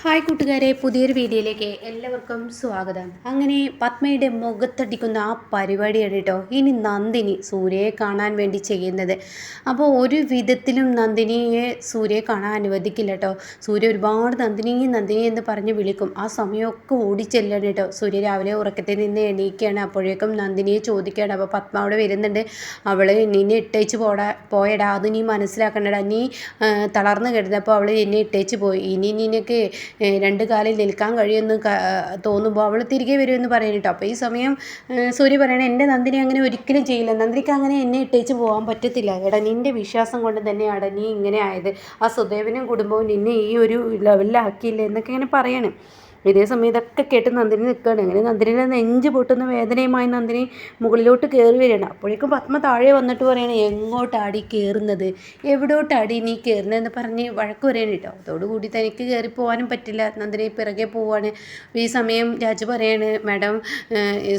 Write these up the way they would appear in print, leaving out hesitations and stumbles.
Hi കൂട്ടുകാരെ, പുതിയൊരു വീഡിയോയിലേക്ക് എല്ലാവർക്കും സ്വാഗതം. അങ്ങനെ പത്മയുടെ മുഖത്തടിക്കുന്ന ആ പരിപാടിയാണ് കേട്ടോ ഇനി നന്ദിനി സൂര്യയെ കാണാൻ വേണ്ടി ചെയ്യുന്നത്. അപ്പോൾ ഒരു വിധത്തിലും നന്ദിനിയെ സൂര്യയെ കാണാൻ അനുവദിക്കില്ല കേട്ടോ. സൂര്യ ഒരുപാട് നന്ദിനി നന്ദിനി എന്ന് പറഞ്ഞ് വിളിക്കും. ആ സമയമൊക്കെ ഓടിച്ചെല്ലാണ് കേട്ടോ. സൂര്യ രാവിലെ ഉറക്കത്തിൽ നിന്ന് എണീക്കുകയാണ്. അപ്പോഴേക്കും നന്ദിനിയെ ചോദിക്കുകയാണ്. അപ്പോൾ പത്മ അവിടെ വരുന്നുണ്ട്. അവൾ നിന്നെ ഇട്ടേച്ച് പോയടാ, അത് നീ മനസ്സിലാക്കണ്ടടാ. നീ തളർന്നു കിടന്നപ്പോൾ അവൾ എന്നെ ഇട്ടേച്ച് പോയി. ഇനി നിനക്ക് രണ്ട് കാലിൽ നിൽക്കാൻ കഴിയുമെന്ന് തോന്നുമ്പോൾ അവൾ തിരികെ വരുമെന്ന് പറയും കേട്ടോ. അപ്പോൾ ഈ സമയം സൂര്യ പറയണേ, എൻ്റെ നന്ദിനി അങ്ങനെ ഒരിക്കലും ചെയ്യില്ല. നന്ദിനിക്ക് അങ്ങനെ എന്നെ ഇട്ടേച്ച് പോകാൻ പറ്റത്തില്ല. എടാ, നിൻ്റെ വിശ്വാസം കൊണ്ട് തന്നെയാണ് നീ ഇങ്ങനെ ആയത്. ആ സുദേവനും കുടുംബവും നിന്നെ ഈ ഒരു ലെവലിലാക്കിയില്ല എന്നൊക്കെ ഇങ്ങനെ പറയണം. ഇതേ സമയം ഇതൊക്കെ കേട്ട് നന്ദിനി നിൽക്കുകയാണ്. അങ്ങനെ നന്ദിനിയുടെ നെഞ്ച് പൊട്ടുന്ന വേദനയുമായി നന്ദിനി മുകളിലോട്ട് കയറി വരികയാണ്. അപ്പോഴേക്കും പത്മ താഴെ വന്നിട്ട് പറയണേ, എങ്ങോട്ടാടി കയറുന്നത്, എവിടോട്ടാടി നീ കയറുന്നതെന്ന് പറഞ്ഞ് വഴക്ക് പറയണം കേട്ടോ. അതോടുകൂടി തനിക്ക് കയറി പോകാനും പറ്റില്ല. നന്ദിനി പിറകെ പോവാണ്. ഈ സമയം രാജു പറയാണ്, മാഡം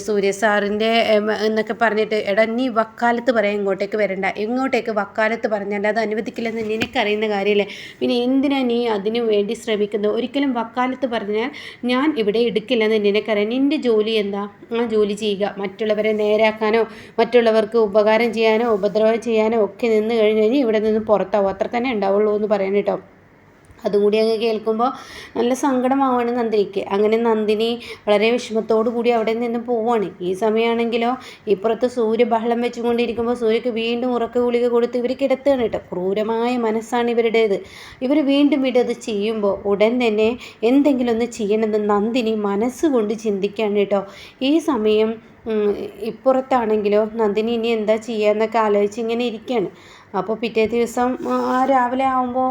സൂര്യ സാറിൻ്റെ എന്നൊക്കെ പറഞ്ഞിട്ട്, എടാ നീ വക്കാലത്ത് പറയാം, ഇങ്ങോട്ടേക്ക് വരണ്ട, എങ്ങോട്ടേക്ക് വക്കാലത്ത് പറഞ്ഞാൽ അത് അനുവദിക്കില്ലെന്ന് നിനക്കറിയുന്ന കാര്യമല്ലേ, പിന്നെ എന്തിനാ നീ അതിനു വേണ്ടി ശ്രമിക്കുന്നത്? ഒരിക്കലും വക്കാലത്ത് പറഞ്ഞാൽ ഞാൻ ഇവിടെ എടുക്കില്ലെന്ന് നിനക്കറിയാം. നിൻ്റെ ജോലി എന്താ? ആ ജോലി ചെയ്യുക. മറ്റുള്ളവരെ നേരാക്കാനോ മറ്റുള്ളവർക്ക് ഉപകാരം ചെയ്യാനോ ഉപദ്രവം ചെയ്യാനോ ഒക്കെ നിന്ന് കഴിഞ്ഞാൽ ഇവിടെ നിന്ന് പുറത്താവും. അത്ര തന്നെ ഉണ്ടാവുള്ളൂ എന്ന് പറയാൻ കേട്ടോ. അതുകൂടി അങ്ങ് കേൾക്കുമ്പോൾ നല്ല സങ്കടമാവാണ് നന്ദിനിക്ക്. അങ്ങനെ നന്ദിനി വളരെ വിഷമത്തോടു കൂടി അവിടെ നിന്ന് പോവാണ്. ഈ സമയമാണെങ്കിലോ ഇപ്പുറത്ത് സൂര്യ ബഹളം വെച്ചുകൊണ്ടിരിക്കുമ്പോൾ സൂര്യക്ക് വീണ്ടും ഉറക്ക ഗുളിക കൊടുത്ത് ഇവർ കിടത്തുകയാണ് കേട്ടോ. ക്രൂരമായ മനസ്സാണ് ഇവരുടേത്. ഇവർ വീണ്ടും അത് ചെയ്യുമ്പോൾ ഉടൻ തന്നെ എന്തെങ്കിലും ഒന്ന് ചെയ്യണമെന്ന് നന്ദിനി മനസ്സുകൊണ്ട് ചിന്തിക്കുകയാണ് കേട്ടോ. ഈ സമയം ഇപ്പുറത്താണെങ്കിലോ നന്ദിനി ഇനി എന്താ ചെയ്യുക എന്നൊക്കെ ആലോചിച്ച് ഇങ്ങനെ ഇരിക്കുകയാണ്. അപ്പോൾ പിറ്റേ ദിവസം രാവിലെ ആകുമ്പോൾ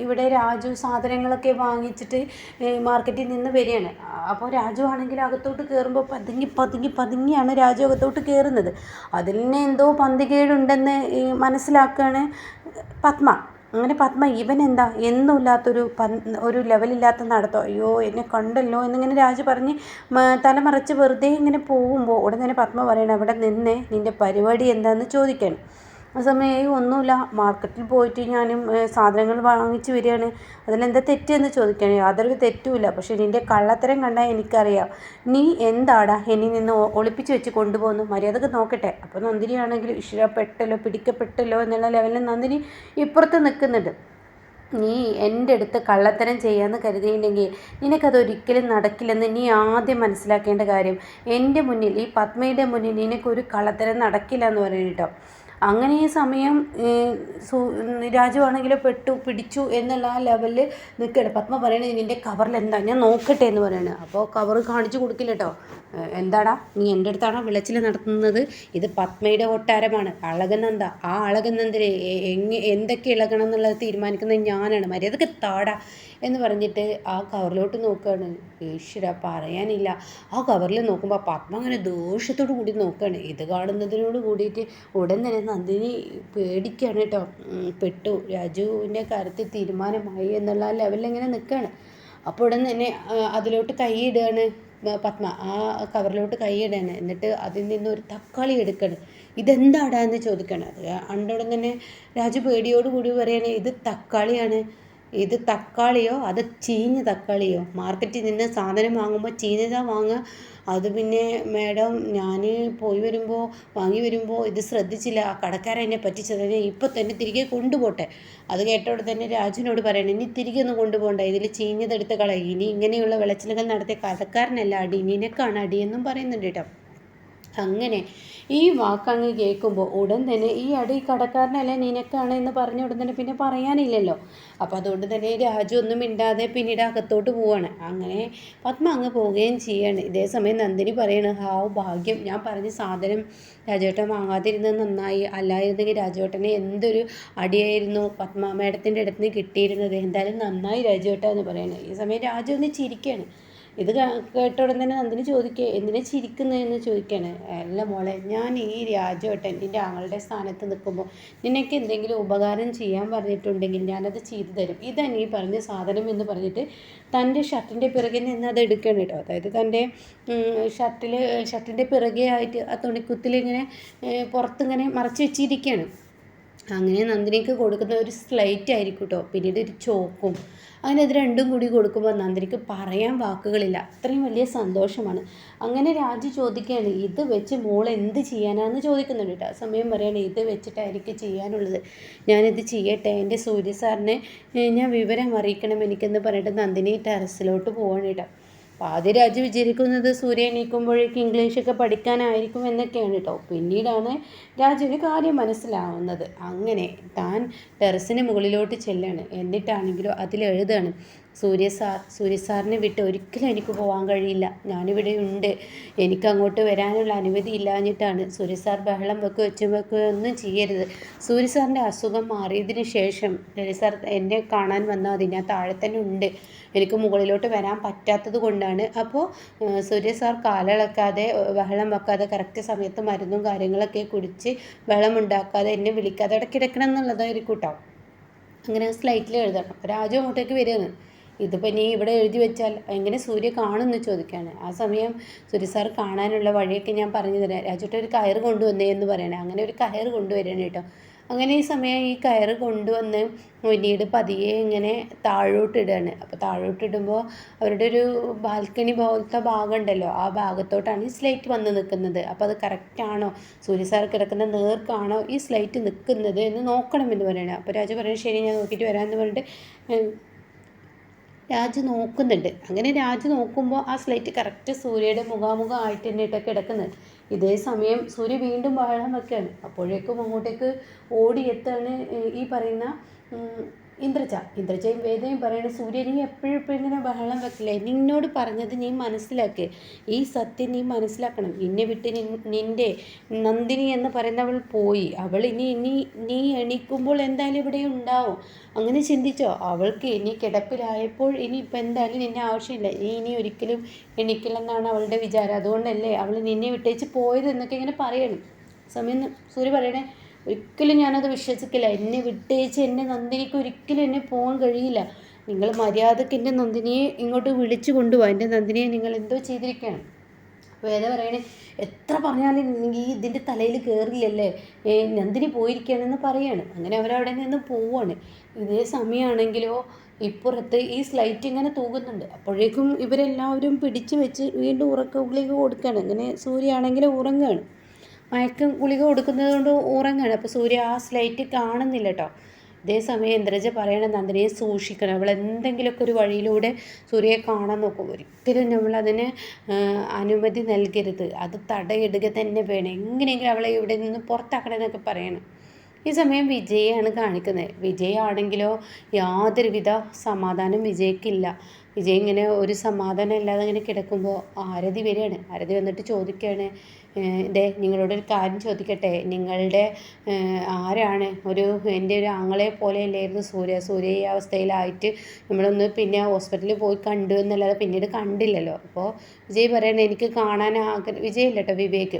ഇവിടെ രാജു സാധനങ്ങളൊക്കെ വാങ്ങിച്ചിട്ട് മാർക്കറ്റിൽ നിന്ന് വരികയാണ്. അപ്പോൾ രാജു ആണെങ്കിൽ അകത്തോട്ട് കയറുമ്പോൾ പതുങ്ങിയാണ് രാജു അകത്തോട്ട് കയറുന്നത്. അതിൽ നിന്ന് എന്തോ പന്തികേടുണ്ടെന്ന് മനസ്സിലാക്കുകയാണ് പത്മ. അങ്ങനെ പത്മ, ഇവൻ എന്താ ഒരു ലെവലില്ലാത്ത നടത്തോ, അയ്യോ എന്നെ കണ്ടല്ലോ എന്നിങ്ങനെ രാജു പറഞ്ഞ് തലമറച്ച് വെറുതെ ഇങ്ങനെ പോകുമ്പോൾ ഉടൻ തന്നെ പത്മ പറയണം, അവിടെ നിന്നേ, നിൻ്റെ പരിപാടി എന്താണെന്ന് ചോദിക്കണം. ആ സമയം ഒന്നുമില്ല, മാർക്കറ്റിൽ പോയിട്ട് ഞാനും സാധനങ്ങൾ വാങ്ങിച്ച് വരികയാണ്, അതിലെന്താ തെറ്റെന്ന് ചോദിക്കുകയാണ്. യാതൊരു തെറ്റുമില്ല, പക്ഷേ നിൻ്റെ കള്ളത്തരം കണ്ടാൽ എനിക്കറിയാം. നീ എന്താടാ എന്നിൽ നിന്ന് ഒളിപ്പിച്ച് വെച്ച് കൊണ്ടുപോകുന്നു, മര്യാദക്ക് നോക്കട്ടെ. അപ്പോൾ നന്ദിനിയാണെങ്കിൽ ഇഷ്ടപ്പെട്ടല്ലോ പിടിക്കപ്പെട്ടല്ലോ എന്നുള്ള ലെവലിൽ നന്ദിനി ഇപ്പുറത്ത് നിൽക്കുന്നുണ്ട്. നീ എൻ്റെ അടുത്ത് കള്ളത്തരം ചെയ്യാമെന്ന് കരുതിയിട്ടുണ്ടെങ്കിൽ നിനക്കതൊരിക്കലും നടക്കില്ലെന്ന് നീ ആദ്യം മനസ്സിലാക്കേണ്ട കാര്യം. എൻ്റെ മുന്നിൽ, ഈ പത്മയുടെ മുന്നിൽ നിനക്കൊരു കള്ളത്തരം നടക്കില്ല എന്ന് പറയുന്നത് കേട്ടോ. അങ്ങനെ ഈ സമയം രാജു ആണെങ്കിലും പിടിച്ചു എന്നുള്ള ആ ലെവലിൽ നിൽക്കുകയാണ്. പത്മ പറയണത്, നിൻ്റെ കവറിൽ എന്താ, ഞാൻ നോക്കട്ടെ എന്ന് പറയുന്നത്. അപ്പോൾ കവർ കാണിച്ചു കൊടുക്കില്ല കേട്ടോ. എന്താടാ, നീ എൻ്റെ അടുത്താണോ വിളച്ചിൽ നടത്തുന്നത്? ഇത് പത്മയുടെ കൊട്ടാരമാണ്. അളകനന്ദ, ആ അളകനന്ദരെ എന്തൊക്കെ ഇളകണം എന്നുള്ളത് തീരുമാനിക്കുന്നത് ഞാനാണ്, മര്യാദക്ക് താടാ എന്ന് പറഞ്ഞിട്ട് ആ കവറിലോട്ട് നോക്കുകയാണ്. ഈശ്വര, പറയാനില്ല. ആ കവറിൽ നോക്കുമ്പോൾ പത്മ അങ്ങനെ ദോഷത്തോടു കൂടി നോക്കുകയാണ്. ഇത് കാണുന്നതിനോട് കൂടിയിട്ട് ഉടൻ തന്നെ നന്ദിനി പേടിക്കുകയാണ് കേട്ടോ. പെട്ടു, രാജുവിൻ്റെ കാര്യത്തിൽ തീരുമാനമായി എന്നുള്ള ലെവലിൽ ഇങ്ങനെ നിൽക്കുകയാണ്. അപ്പോൾ ഉടൻ തന്നെ അതിലോട്ട് കൈയിടുകയാണ് പത്മ. ആ കവറിലോട്ട് കൈയിടുകയാണ്. എന്നിട്ട് അതിൽ നിന്ന് ഒരു തക്കാളി എടുക്കുകയാണ്. ഇതെന്താടാ എന്ന് ചോദിക്കുകയാണ്. അത് ഉടൻ തന്നെ രാജു പേടിയോടുകൂടി പറയുകയാണ്, ഇത് തക്കാളിയാണ്. ഇത് തക്കാളിയോ അത് ചീഞ്ഞ തക്കാളിയോ? മാർക്കറ്റിൽ നിന്ന് സാധനം വാങ്ങുമ്പോൾ ചീഞ്ഞതാണ് വാങ്ങുക. അത് പിന്നെ മാഡം, ഞാൻ വാങ്ങി വരുമ്പോൾ ഇത് ശ്രദ്ധിച്ചില്ല, ആ കടക്കാരൻ എന്നെ പറ്റിച്ചതിനെ ഇപ്പോൾ തന്നെ തിരികെ കൊണ്ടുപോട്ടെ. അത് കേട്ടോടെ തന്നെ രാജുവിനോട് പറയണം, ഇനി തിരികെ ഒന്നും കൊണ്ടുപോകണ്ട, ഇതിൽ ചീഞ്ഞതെടുത്ത് കളയും. ഇനി ഇങ്ങനെയുള്ള വിളച്ചിലുകൾ നടത്തിയ കടക്കാരനല്ല അടി, നിനക്കാണ് അടിയെന്നും പറയുന്നുണ്ട് കേട്ടോ. അങ്ങനെ ഈ വാക്കങ്ങ് കേൾക്കുമ്പോൾ ഉടൻ തന്നെ ഈ അടി കടക്കാരനല്ല നിനക്കാണ് എന്ന് പറഞ്ഞ ഉടൻ തന്നെ പിന്നെ പറയാനില്ലല്ലോ. അപ്പോൾ അതുകൊണ്ട് തന്നെ രാജു ഒന്നും മിണ്ടാതെ പിന്നീട് അകത്തോട്ട് പോവാണ്. അങ്ങനെ പത്മ അങ്ങ് പോവുകയും ചെയ്യാണ്. ഇതേ സമയം നന്ദിനി പറയണ്, ഹാവ് ഭാഗ്യം, ഞാൻ പറഞ്ഞ സാധനം രാജുവേട്ടൻ വാങ്ങാതിരുന്നത് നന്നായി, അല്ലായിരുന്നെങ്കിൽ രാജുവേട്ടനെ എന്തൊരു അടിയായിരുന്നു പത്മ മേഡത്തിൻ്റെ അടുത്ത് നിന്ന് കിട്ടിയിരുന്നത്. എന്തായാലും നന്നായി രാജുവേട്ട എന്ന് പറയുന്നത്. ഈ സമയം രാജു ഒന്ന് ചിരിക്കുകയാണ്. ഇത് കേട്ട ഉടൻ തന്നെ നന്ദിനി ചോദിക്കുക, എന്തിനാ ചിരിക്കുന്നതെന്ന് ചോദിക്കുകയാണ്. അല്ല മോളെ, ഞാൻ ഈ രാജുവേട്ടൻ നിൻ്റെ ആങ്ങളുടെ സ്ഥാനത്ത് നിൽക്കുമ്പോൾ നിനക്ക് എന്തെങ്കിലും ഉപകാരം ചെയ്യാൻ പറഞ്ഞിട്ടുണ്ടെങ്കിൽ ഞാനത് ചെയ്തു തരും. ഇതാണ് ഈ പറഞ്ഞ സാധനം എന്ന് പറഞ്ഞിട്ട് തൻ്റെ ഷർട്ടിൻ്റെ പിറകെ നിന്ന് അത് എടുക്കണം കേട്ടോ. അതായത് തൻ്റെ ഷർട്ടിൻ്റെ പിറകെ ആയിട്ട് ആ തുണിക്കുത്തിലിങ്ങനെ പുറത്തിങ്ങനെ മറച്ച് വെച്ചിരിക്കുകയാണ്. അങ്ങനെ നന്ദിനിക്ക് കൊടുക്കുന്ന ഒരു സ്ലേറ്റ് ആയിരിക്കും കേട്ടോ, പിന്നീട് ഒരു ചോക്കും. അങ്ങനെ ഇത് രണ്ടും കൂടി കൊടുക്കുമ്പോൾ നന്ദിനിക്ക് പറയാൻ വാക്കുകളില്ല, അത്രയും വലിയ സന്തോഷമാണ്. അങ്ങനെ രാജു ചോദിക്കുകയാണ്, ഇത് വെച്ച് മോൾ എന്ത് ചെയ്യാനാണെന്ന് ചോദിക്കുന്നുണ്ട് കേട്ടോ. ആ സമയം പറയുകയാണ്, ഇത് വെച്ചിട്ടായിരിക്കും ചെയ്യാനുള്ളത്, ഞാനിത് ചെയ്യട്ടെ, എൻ്റെ സൂര്യ സാറിനെ ഞാൻ വിവരം അറിയിക്കണം എനിക്കെന്ന് പറഞ്ഞിട്ട് നന്ദിനി ടെറസിലോട്ട് പോവാണ് കേട്ടോ. അപ്പോൾ ആദ്യം രാജു വിചാരിക്കുന്നത് സൂര്യ എണീക്കുമ്പോഴേക്കും ഇംഗ്ലീഷൊക്കെ പഠിക്കാനായിരിക്കും എന്നൊക്കെയാണ് കേട്ടോ. പിന്നീടാണ് രാജുവിന് കാര്യം മനസ്സിലാവുന്നത്. അങ്ങനെ താൻ ടെറസിന് മുകളിലോട്ട് ചെല്ലാണ്. എന്നിട്ടാണെങ്കിലോ അതിലെഴുതാണ്, സൂര്യ സാറിനെ വിട്ട് ഒരിക്കലും എനിക്ക് പോകാൻ കഴിയില്ല, ഞാനിവിടെ ഉണ്ട്, എനിക്ക് അങ്ങോട്ട് വരാനുള്ള അനുമതി ഇല്ലാഞ്ഞിട്ടാണ്. സൂര്യ സാർ ബഹളം വെക്കുകയോ ഒന്നും ചെയ്യരുത്. സൂര്യ സാറിൻ്റെ അസുഖം മാറിയതിന് ശേഷം സൂര്യ സാർ എന്നെ കാണാൻ വന്നാൽ മതി, ഞാൻ താഴെ തന്നെ ഉണ്ട്, എനിക്ക് മുകളിലോട്ട് വരാൻ പറ്റാത്തത് കൊണ്ടാണ്. അപ്പോൾ സൂര്യ സാർ കാലിളക്കാതെ ബഹളം വെക്കാതെ കറക്റ്റ് സമയത്ത് മരുന്നും കാര്യങ്ങളൊക്കെ കുടിച്ച് വെള്ളമുണ്ടാക്കാതെ എന്നെ വിളിക്കാതെ ഇടയ്ക്കിടയ്ക്കണം എന്നുള്ളതായിരിക്കും കേട്ടോ. അങ്ങനെ സ്ലൈറ്റിൽ എഴുതണം. അപ്പോൾ രാജു അങ്ങോട്ടേക്ക് വരികയാണ്. ഇതിപ്പോൾ നീ ഇവിടെ എഴുതി വെച്ചാൽ എങ്ങനെ സൂര്യ കാണുമെന്ന് ചോദിക്കുകയാണ്. ആ സമയം സൂര്യ സാർ കാണാനുള്ള വഴിയൊക്കെ ഞാൻ പറഞ്ഞു തരാം, രാജുട്ട ഒരു കയറ് കൊണ്ടുവന്നേ എന്ന് പറയണേ. അങ്ങനെ ഒരു കയറ് കൊണ്ടുവരണം കേട്ടോ. അങ്ങനെ ഈ സമയം ഈ കയറ് കൊണ്ടുവന്ന് പിന്നീട് പതിയെ ഇങ്ങനെ താഴോട്ടിടുകയാണ്. അപ്പോൾ താഴോട്ടിടുമ്പോൾ അവരുടെ ഒരു ബാൽക്കണി പോലത്തെ ഭാഗം ഉണ്ടല്ലോ, ആ ഭാഗത്തോട്ടാണ് ഈ സ്ലൈറ്റ് വന്ന് നിൽക്കുന്നത്. അപ്പോൾ അത് കറക്റ്റാണോ, സൂര്യ സാർ കിടക്കുന്ന നേർക്കാണോ ഈ സ്ലൈറ്റ് നിൽക്കുന്നത് എന്ന് നോക്കണമെന്ന് പറയണം. അപ്പോൾ രാജു പറയുന്നത് ശരി, ഞാൻ നോക്കിയിട്ട് വരാമെന്ന് പറഞ്ഞിട്ട് രാജു നോക്കുന്നുണ്ട്. അങ്ങനെ രാജു നോക്കുമ്പോൾ ആ സ്ലൈറ്റ് കറക്റ്റ് സൂര്യയുടെ മുഖാമുഖമായിട്ട് തന്നെയിട്ടൊക്കെ കിടക്കുന്നത്. ഇതേ സമയം സൂര്യ വീണ്ടും ബഹളം വെക്കുകയാണ്. അപ്പോഴേക്കും അങ്ങോട്ടേക്ക് ഓടിയെത്താണ് ഈ പറയുന്ന ഇന്ദ്രജയും വേദയും പറയുന്നത്, സൂര്യ നീ എപ്പോഴും ഇങ്ങനെ ബഹളം വെക്കില്ലേ, നിന്നോട് പറഞ്ഞത് നീ മനസ്സിലാക്ക്, ഈ സത്യം നീ മനസ്സിലാക്കണം. നിന്നെ വിട്ട് നിൻ്റെ നന്ദിനി എന്ന് പറയുന്നവൾ പോയി, അവൾ ഇനി നീ എണീക്കുമ്പോൾ എന്തായാലും ഇവിടെ ഉണ്ടാവും, അങ്ങനെ ചിന്തിച്ചോ. അവൾക്ക് ഇനി കിടപ്പിലായപ്പോൾ ഇനിയിപ്പോൾ എന്തായാലും നിന്നെ ആവശ്യമില്ല, നീ ഇനി ഒരിക്കലും എണീക്കില്ലെന്നാണ് അവളുടെ വിചാരം, അതുകൊണ്ടല്ലേ അവൾ നിന്നെ വിട്ടേച്ച് പോയത് എന്നൊക്കെ ഇങ്ങനെ പറയണം. സമയം സൂര്യ പറയണേ, ഒരിക്കലും ഞാനത് വിശ്വസിക്കില്ല, എന്നെ വിട്ടേച്ച് എൻ്റെ നന്ദിനിക്ക് ഒരിക്കലും എന്നെ പോകാൻ കഴിയില്ല, നിങ്ങൾ മര്യാദയ്ക്ക് എൻ്റെ നന്ദിനിയെ ഇങ്ങോട്ട് വിളിച്ചു കൊണ്ടുപോകാം, എൻ്റെ നന്ദിനിയെ നിങ്ങൾ എന്തോ ചെയ്തിരിക്കുകയാണ്. അപ്പോൾ ഏതാ പറയണേ, എത്ര പറഞ്ഞാലും ഈ ഇതിൻ്റെ തലയിൽ കയറില്ലല്ലേ, നന്ദിനി പോയിരിക്കുകയാണെന്ന് പറയാണ്. അങ്ങനെ അവരവിടെ നിന്ന് പോവുകയാണ്. ഇതേ സമയമാണെങ്കിലോ ഇപ്പുറത്ത് ഈ സ്ലൈറ്റ് ഇങ്ങനെ തൂകുന്നുണ്ട്. അപ്പോഴേക്കും ഇവരെല്ലാവരും പിടിച്ചു വെച്ച് വീണ്ടും ഗുളിക കൊടുക്കുകയാണ്. അങ്ങനെ സൂര്യ ആണെങ്കിൽ ഉറങ്ങുകയാണ്, മയക്കം ഗുളിക കൊടുക്കുന്നത് കൊണ്ട് ഉറങ്ങുകയാണ്. അപ്പോൾ സൂര്യ ആ സ്ലൈറ്റ് കാണുന്നില്ല കേട്ടോ. ഇതേസമയം ഇന്ദ്രജ പറയണം, നന്ദിനിയെ സൂക്ഷിക്കണം, അവൾ എന്തെങ്കിലുമൊക്കെ ഒരു വഴിയിലൂടെ സൂര്യയെ കാണാൻ നോക്കും, ഒരിക്കലും നമ്മളതിന് അനുമതി നൽകരുത്, അത് തടയിടുക തന്നെ വേണം, എങ്ങനെയെങ്കിലും അവളെ ഇവിടെ നിന്ന് പുറത്താക്കണം എന്നൊക്കെ പറയണം. ഈ സമയം വിജയാണ് കാണിക്കുന്നത്. വിജയാണെങ്കിലോ യാതൊരുവിധ സമാധാനം വിജയ്ക്കില്ല. വിജയ് ഇങ്ങനെ ഒരു സമാധാനം ഇല്ലാതെ ഇങ്ങനെ കിടക്കുമ്പോൾ ആരതി വരികയാണ്. ആരതി വന്നിട്ട് ചോദിക്കുകയാണ്, നിങ്ങളോടൊരു കാര്യം ചോദിക്കട്ടെ, നിങ്ങളുടെ ആരാണ് എൻ്റെ ഒരു ആങ്ങളെ പോലെ അല്ലായിരുന്നു സൂര്യ ഈ അവസ്ഥയിലായിട്ട് നമ്മളൊന്ന് പിന്നെ ഹോസ്പിറ്റലിൽ പോയി കണ്ടു എന്നല്ലാതെ പിന്നീട് കണ്ടില്ലല്ലോ. അപ്പോൾ വിജയ് പറയണേ, എനിക്ക് കാണാൻ വിജയ് ഇല്ല കേട്ടോ, വിവേക്,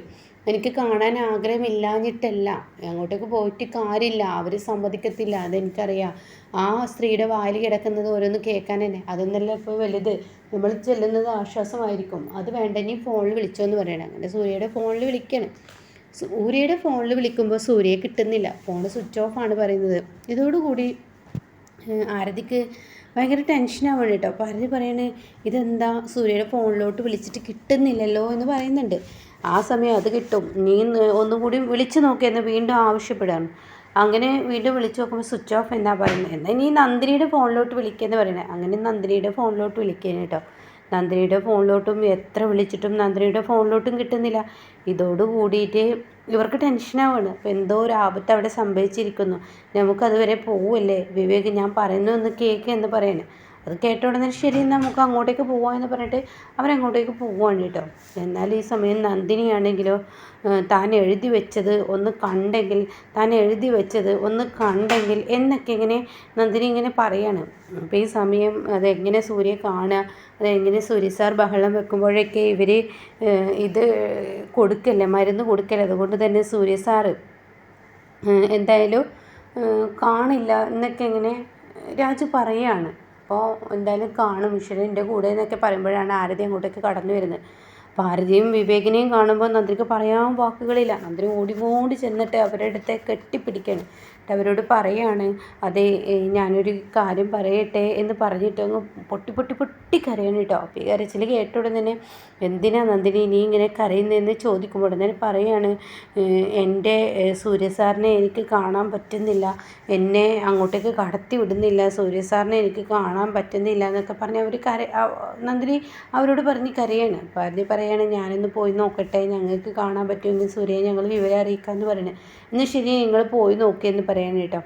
എനിക്ക് കാണാൻ ആഗ്രഹമില്ലാഞ്ഞിട്ടല്ല, അങ്ങോട്ടേക്ക് പോയിട്ട് കാര്യമില്ല, അവർ സമ്മതിക്കത്തില്ല, അതെനിക്കറിയാം, ആ സ്ത്രീയുടെ വായിൽ കിടക്കുന്നത് ഓരോന്ന് കേൾക്കാൻ തന്നെ, അതൊന്നല്ല ഇപ്പോൾ വലുത്, നമ്മൾ ചെല്ലുന്നത് ആശ്വാസമായിരിക്കും, അത് വേണ്ട, നീ ഫോണിൽ വിളിച്ചോന്ന് പറയണം. അങ്ങനെ സൂര്യയുടെ ഫോണിൽ വിളിക്കണം. സൂര്യയുടെ ഫോണിൽ വിളിക്കുമ്പോൾ സൂര്യയെ കിട്ടുന്നില്ല, ഫോൺ സ്വിച്ച് ഓഫ് ആണ് പറയുന്നത്. ഇതോടുകൂടി ആരതിക്ക് ഭയങ്കര ടെൻഷനാവുകയാണ് കേട്ടോ. അപ്പോൾ ആരതി പറയണേ, ഇതെന്താ സൂര്യയുടെ ഫോണിലോട്ട് വിളിച്ചിട്ട് കിട്ടുന്നില്ലല്ലോ എന്ന് പറയുന്നുണ്ട്. ആ സമയം അത് കിട്ടും, നീ ഒന്നും കൂടി വിളിച്ചു നോക്കിയെന്ന് വീണ്ടും ആവശ്യപ്പെടുകയാണ്. അങ്ങനെ വീണ്ടും വിളിച്ചു നോക്കുമ്പോൾ സ്വിച്ച് ഓഫ് എന്നാ പറയുന്നത്. എന്നാൽ നീ നന്ദിനിയുടെ ഫോണിലോട്ട് വിളിക്കുകയെന്ന് പറയണേ. അങ്ങനെ നന്ദിനിയുടെ ഫോണിലോട്ട് വിളിക്കുകയാണ് കേട്ടോ. നന്ദിനിയുടെ ഫോണിലോട്ടും എത്ര വിളിച്ചിട്ടും നന്ദിനിയുടെ ഫോണിലോട്ടും കിട്ടുന്നില്ല. ഇതോട് കൂടിയിട്ട് ഇവർക്ക് ടെൻഷനാവുകയാണ്. അപ്പോൾ എന്തോ ഒരു ആപത്ത് അവിടെ സംഭവിച്ചിരിക്കുന്നു, നമുക്കതുവരെ പോവല്ലേ വിവേക്, ഞാൻ പറയുന്നു എന്ന് കേൾക്ക് എന്ന് പറയണേ. അത് കേട്ട ഉടനെ ശരി, നമുക്ക് അങ്ങോട്ടേക്ക് പോവാമെന്ന് പറഞ്ഞിട്ട് അവരങ്ങോട്ടേക്ക് പോവുകയാണ് കേട്ടോ. എന്നാൽ ഈ സമയം നന്ദിനിയാണെങ്കിലോ താൻ എഴുതി വെച്ചത് ഒന്ന് കണ്ടെങ്കിൽ എന്നൊക്കെ ഇങ്ങനെ നന്ദിനി ഇങ്ങനെ പറയാണ്. അപ്പോൾ ഈ സമയം അതെങ്ങനെ സൂര്യ കാണുക, അതെങ്ങനെ സൂര്യ സാർ ബഹളം വെക്കുമ്പോഴൊക്കെ ഇവർ ഇത് കൊടുക്കല്ലേ, മരുന്ന് കൊടുക്കല്ലേ, അതുകൊണ്ട് തന്നെ സൂര്യ സാറ് എന്തായാലും കാണില്ല എന്നൊക്കെ ഇങ്ങനെ രാജു പറയുകയാണ്. അപ്പോൾ എന്തായാലും കാണും ഈശ്വരൻ എൻ്റെ കൂടെ എന്നൊക്കെ പറയുമ്പോഴാണ് ആരതി അങ്ങോട്ടേക്ക് കടന്നു വരുന്നത്. ഭാരതിയും വിവേകിനെയും കാണുമ്പോൾ നന്ദിനിക്ക് പറയാൻ വാക്കുകളില്ല. നന്ദിനി ഓടി ചെന്നിട്ട് അവരുടെ അടുത്ത് കെട്ടിപ്പിടിക്കുകയാണ്. എന്നിട്ട് അവരോട് പറയാണ്, അതെ ഞാനൊരു കാര്യം പറയട്ടെ എന്ന് പറഞ്ഞിട്ട് അങ്ങ് പൊട്ടി കരയാണ് കേട്ടോ. അപ്പോൾ ഈ കരച്ചിൽ കേട്ട ഉടൻ തന്നെ എന്തിനാ നന്ദിനി നീ ഇങ്ങനെ കരയുന്നതെന്ന് ചോദിക്കുമ്പോൾ ഉടനെ പറയാണ്, എൻ്റെ സൂര്യ സാറിനെ എനിക്ക് കാണാൻ പറ്റുന്നില്ല, എന്നെ അങ്ങോട്ടേക്ക് കടത്തി വിടുന്നില്ല, സൂര്യ സാറിനെ എനിക്ക് കാണാൻ പറ്റുന്നില്ല എന്നൊക്കെ പറഞ്ഞ് നന്ദിനി അവരോട് പറഞ്ഞ് കരയാണ്. ഭാരതി പറയാണ്, ഞാനൊന്ന് പോയി നോക്കട്ടെ, ഞങ്ങൾക്ക് കാണാൻ പറ്റുമെങ്കിൽ സൂര്യയെ ഞങ്ങൾ വിവരം അറിയിക്കാമെന്ന് പറയുന്നത്. എന്നാൽ ശരി നിങ്ങൾ പോയി നോക്കിയെന്ന് പറയാണ് കേട്ടോ.